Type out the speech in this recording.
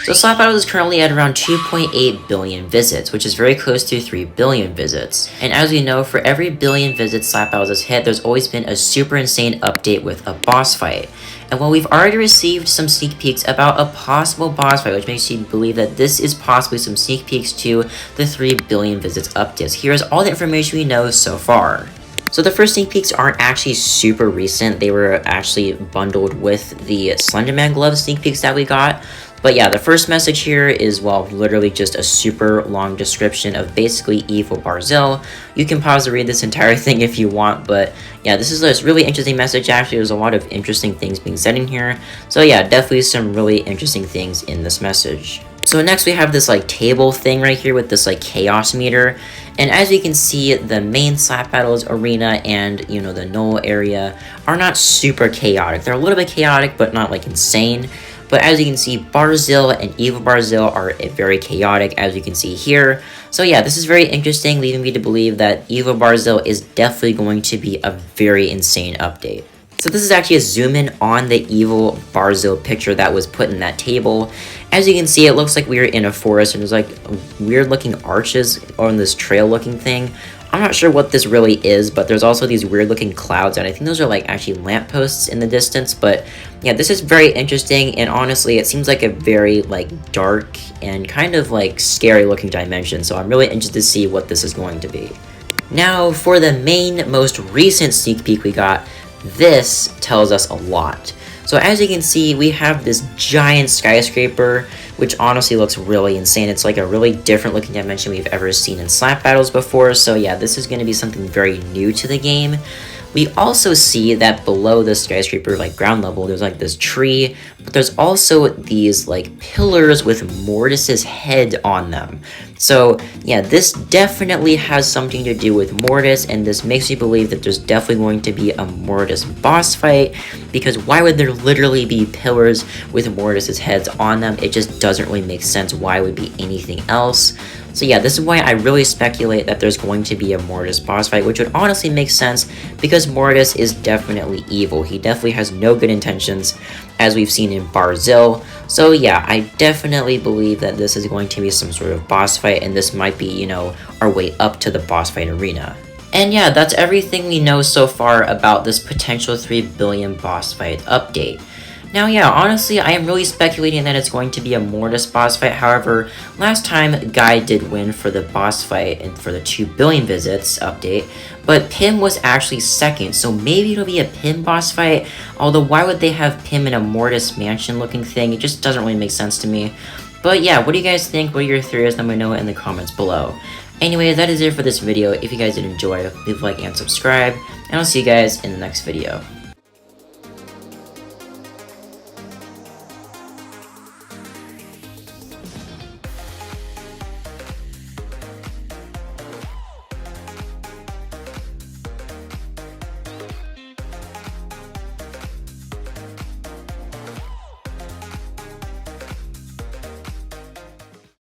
So Slap Battles is currently at around 2.8 billion visits, which is very close to 3 billion visits. And as we know, for every billion visits Slap Battles has hit, there's always been a super insane update with a boss fight. And while we've already received some sneak peeks about a possible boss fight, which makes you believe that this is possibly some sneak peeks to the 3 billion visits updates, here's all the information we know so far. So the first sneak peeks aren't actually super recent. They were actually bundled with the Slenderman glove sneak peeks that we got. But yeah, the first message here is, well, literally just a super long description of basically Evil Barzil. You can pause to read this entire thing if you want, but yeah, this is a really interesting message. Actually, there's a lot of interesting things being said in here. So yeah, definitely some really interesting things in this message. So next we have this like table thing right here with this like chaos meter. And as you can see, the main Slap Battles arena and, you know, the null area are not super chaotic. They're a little bit chaotic, but not like insane. But as you can see, Barzil and Evil Barzil are very chaotic, as you can see here. So yeah, this is very interesting, leading me to believe that Evil Barzil is definitely going to be a very insane update. So this is actually a zoom in on the Evil Barzil picture that was put in that table. As you can see, it looks like we're in a forest and there's like weird looking arches on this trail looking thing. I'm not sure what this really is, but there's also these weird looking clouds, and I think those are like actually lampposts in the distance. But yeah, this is very interesting, and honestly, it seems like a very like dark and kind of like scary looking dimension. So I'm really interested to see what this is going to be. Now, for the main, most recent sneak peek we got, this tells us a lot. So as you can see, we have this giant skyscraper, which honestly looks really insane. It's like a really different looking dimension we've ever seen in Slap Battles before. So yeah, this is going to be something very new to the game. We also see that below the skyscraper, like ground level, there's like this tree, but there's also these like pillars with Mortis's head on them. So yeah, this definitely has something to do with Mortis, and this makes me believe that there's definitely going to be a Mortis boss fight, because why would there literally be pillars with Mortis's heads on them? It just doesn't really make sense why it would be anything else. So yeah, this is why I really speculate that there's going to be a Mortis boss fight, which would honestly make sense because Mortis is definitely evil. He definitely has no good intentions, as we've seen in Barzil. So yeah, I definitely believe that this is going to be some sort of boss fight, and this might be, you know, our way up to the boss fight arena. And yeah, that's everything we know so far about this potential 3 billion boss fight update. Now yeah, honestly, I am really speculating that it's going to be a Mortis boss fight. However, last time Guy did win for the boss fight and for the 2 billion visits update, but Pim was actually second, so maybe it'll be a Pim boss fight. Although why would they have Pim in a Mortis mansion looking thing? It just doesn't really make sense to me. But yeah, what do you guys think? What are your theories? Let me know in the comments below. Anyway, that is it for this video. If you guys did enjoy, leave a like and subscribe, and I'll see you guys in the next video.